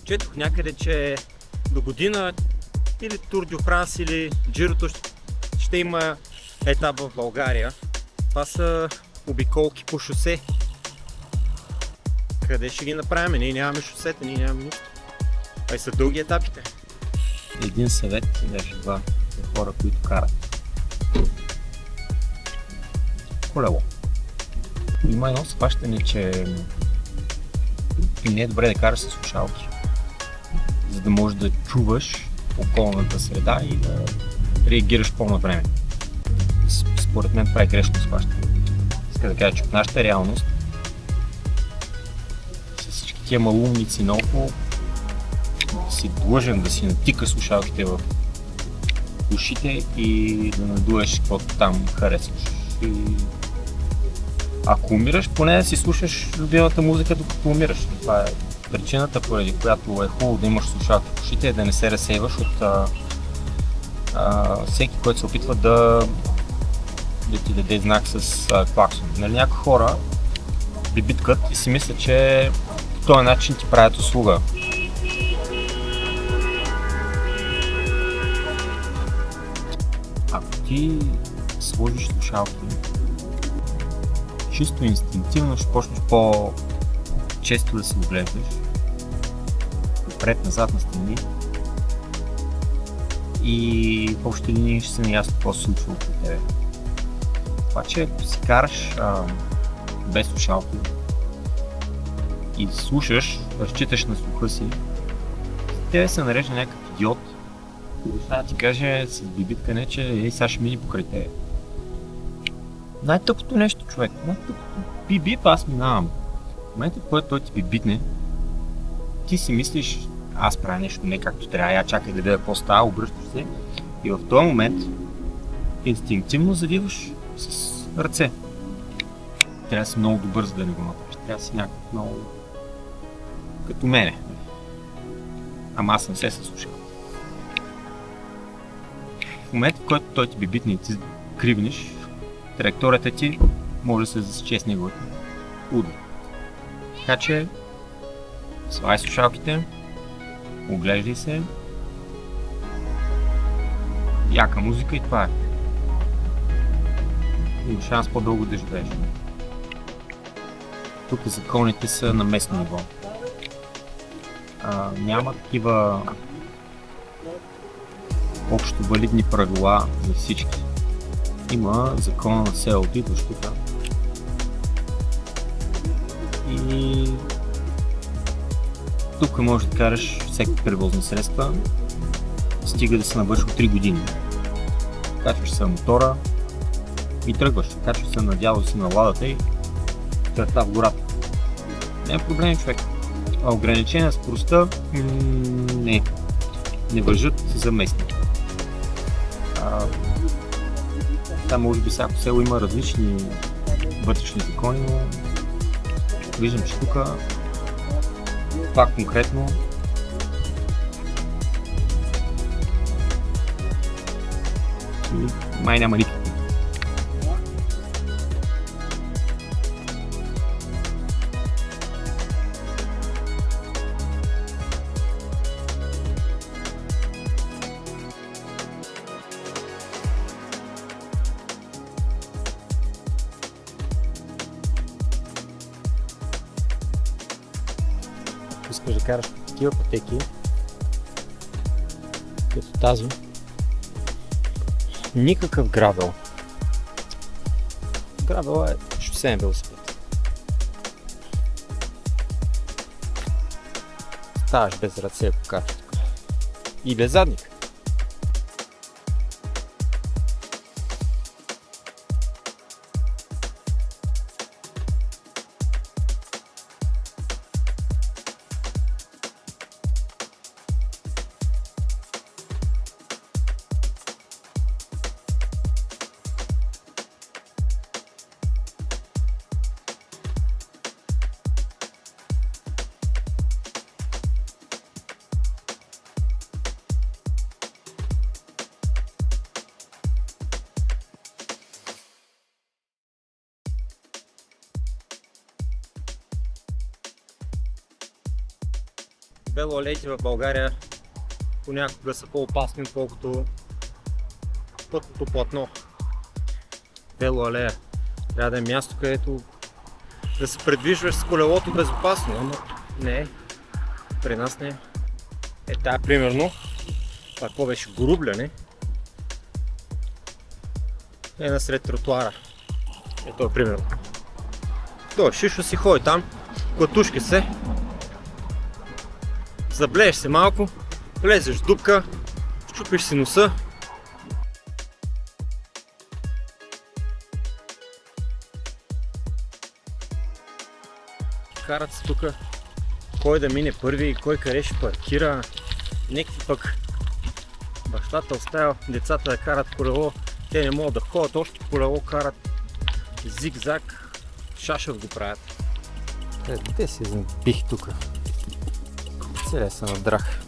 Четох някъде, че до година или Тур дю Франс, или Джирото ще има етап в България. Това са обиколки по шосе. Къде ще ги направим? Ние нямаме шосета, ние нямаме нищо. А и са дълги етапите. Един съвет, даже два за хора, които карат. Колело. Има едно схващане, че не е добре да караш със слушалки, за да можеш да чуваш околната среда и да реагираш по-навреме. Според мен прави грешно схващане. Иска да кажа, че в нашата реалност с всички тия малумници наоколо си длъжен да си натика слушалките в ушите и да надуеш каквото там харесваш. И ако умираш, поне да си слушаш любимата музика докато умираш. Това е причината, поради която е хубаво да имаш слушалки в ушите, да не се разсейваш от всеки, който се опитва да ти даде знак с клаксон. Нали, някои хора бибиткат и си мислят, че по този начин ти правят услуга. Ако ти сложиш слушалки, чисто инстинктивно ще почнеш по-често да се оглеждаш напред-назад на страни и в общи линии ще се наясно какво се случва около тебе. Това, че ако си караш без слушалки и слушаш, разчиташ на слуха си, тебе се нарежда някакъв идиот. Да ти каже с бибитка не, че сега ще мини покрай тебе. Най-тъпото нещо, човек, най-тъпото. Бибип, аз минавам. В момента, в който той ти бибитне, ти си мислиш, аз правя нещо не както трябва, я чакай да видя какво става, обръщаш се и в този момент инстинктивно завиваш с ръце. Трябва да си много добър, за да не го направиш. Трябва да си някакъв много като мене. Ама аз съм се слушал. В момента, в който той ти бибитне и ти кривнеш, траекторията ти може да се засече с неговата удар. Така че слагай слушалките, оглеждай се, яка музика и това е. Има шанс по-дълго да живееш. Тук законите са на местно ниво. Няма такива общо валидни правила за всички. Има закона на селото, идваш тук. И тук можеш да караш всеки превозни средства, стига да се навършил 3 години. Качваш се на мотора и тръгваш. Качваш се надяло си на ладата и тръгта в гората. Няма проблеми, човек. А ограничения на скоростта не важат за местни. Там може би всяко село има различни вътрешни закони, но виждам, че тук това конкретно май няма никакво. Искаш да караш по такива пътеки, като тази, никакъв гравел. Гравел е шосеен велосипед. Ставаш без ръце, ако караш тук. И без задник. велоалеите в България понякога са по-опасни, отколкото пътното платно. Велоалея трябва да е място, където да се предвижваш с колелото безопасно, ама не, при нас не. Тая примерно, това какво беше, горубляне, насред тротуара. Това примерно. Той шишо си ходи там, клатушки се, заблееш се малко, влезеш в дупка, щупиш си носа. Карат се тук кой да мине първи и кой къде ще паркира. Некви пък бащата оставя децата да карат колело, те не могат да ходят, още колело карат зигзаг, шашът го правят. Те се запих тук. Целия се надрах.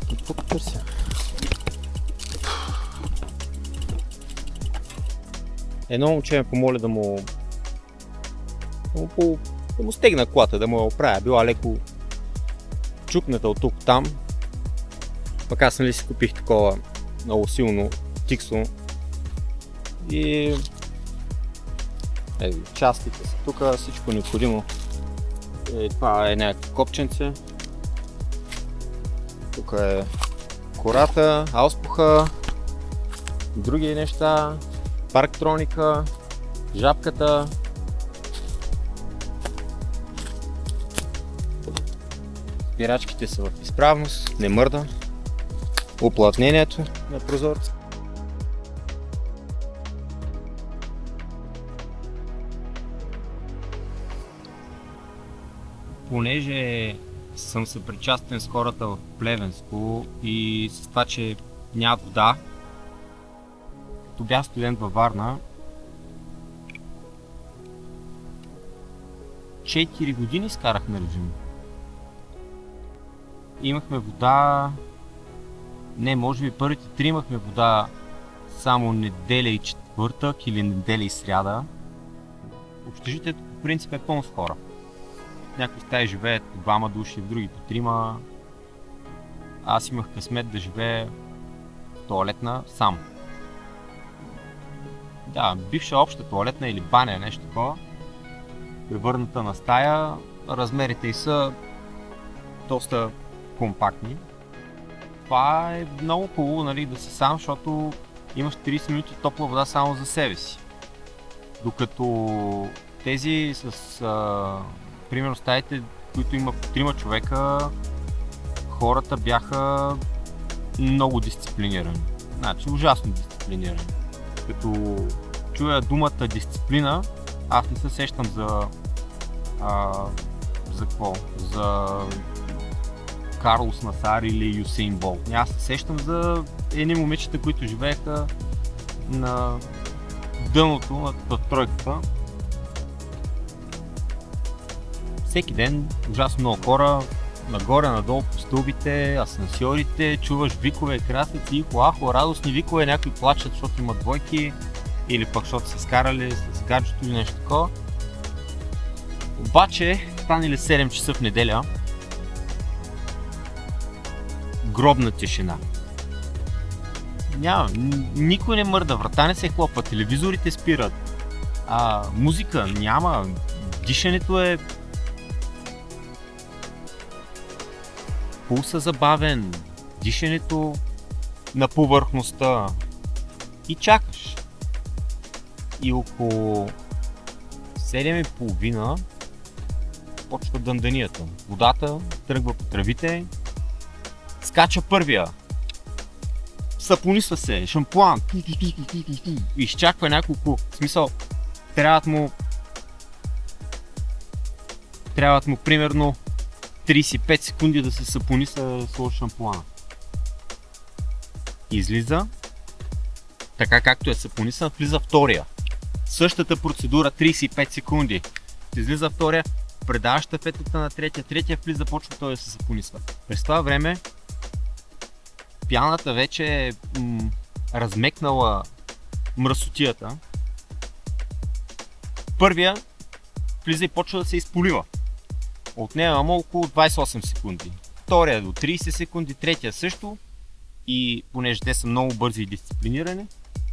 Какво търся? Едно момче ме помоли да му стегна колата, да му я оправя. Била леко чукната от тук там. Пък аз нали си купих такова много силно тиксо. И частите са тук, всичко необходимо. Това е някакво копченце. Тук е кората, ауспуха, други неща, парктроника, жабката. Спирачките са в изправност, не мърда. Уплътнението на прозорца. Понеже съм съпричастен с хората в Плевенско и с това, че няма вода, като бях студент във Варна, 4 години скарах на режим. Имахме вода, може би първите 3 имахме вода само неделя и четвъртък или неделя и сряда. Общежитието по принцип е пълно с хора. В някои стаи живеят 2 души, в други по 3. Аз имах късмет да живея в тоалетна сам. Да, бивша обща тоалетна или баня, нещо такова. Превърната на стая, размерите й са доста компактни. Това е много хубаво, нали, да си сам, защото имаш 30 минути топла вода само за себе си. Докато тези с примерно стаите, които има по 3 човека, хората бяха много дисциплинирани. Значи ужасно дисциплинирани. Като чуя думата дисциплина, аз не се сещам за какво? За Карлос Насар или Юсейн Болт. Аз се сещам за едни момичета, които живееха на дъното на тройката. Всеки ден ужасно много хора, нагоре, надолу по стълбите, асансьорите, чуваш викове, красъци, ихо-ахо, радостни викове, някои плачат, защото имат двойки или пък защото се скарали с гаджето или нещо такова. Обаче, станали 7 часа в неделя, гробна тишина. Няма, никой не мърда, врата не се хлопва, телевизорите спират, музика няма, дишането е пулса забавен, дишането на повърхността и чакаш. И около 7:30 почва дънданията. Водата тръгва по тръвите, скача първия, сапонисва се, шампуан, изчаква няколко, в смисъл, трябват му примерно 35 секунди да се сапониса с шампуана. Излиза, така както е сапонисан, влиза втория. Същата процедура, 35 секунди. Излиза втория, предава щафетата на третия влиза, почва той да се сапонисва. През това време пяната вече е размекнала мръсотията. Първия влиза и почва да се изполива. отнема около 28 секунди. Втория до 30 секунди, третия също. И понеже те са много бързи и дисциплинирани,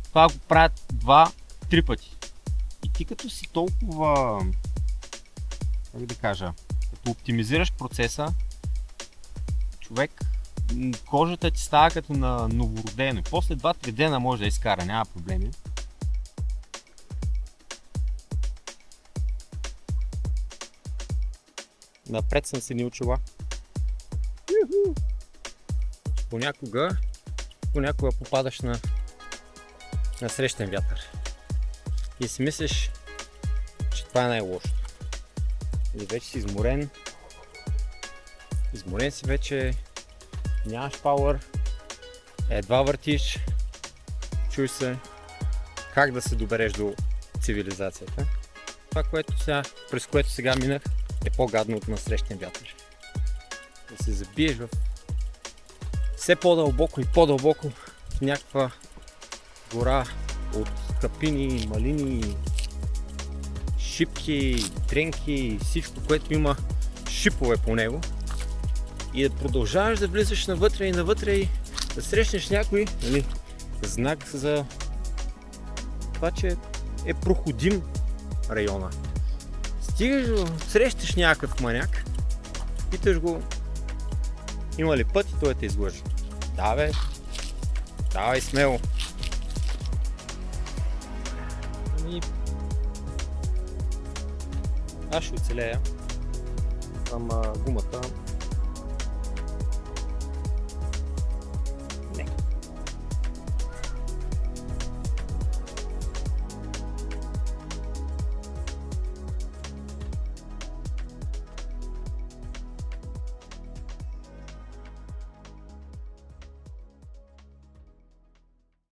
това го правят 2-3 пъти. И ти като си толкова, как да кажа, като оптимизираш процеса, човек, кожата ти става като на новородено. После 2-3 дена може да изкара, няма проблеми. Напред съм си ни очила. Понякога попадаш на срещен вятър и си мислиш, че това е най-лошото. Или вече си изморен си вече, нямаш пауър, едва въртиш, чуй се как да се добереш до цивилизацията. Това, през което сега минах, е по-гадно от насрещен вятър. Да се забиеш в все по-дълбоко и по-дълбоко в някаква гора от капини, малини, шипки, тренки, всичко, което има шипове по него. И да продължаваш да влизаш навътре и да срещнеш някой, нали, знак за това, че е проходим района. Стигаш до, срещаш някакъв маняк, питаш го, има ли път и той те излъжи. Да бе, давай смело. Аз ще оцелея, ама гумата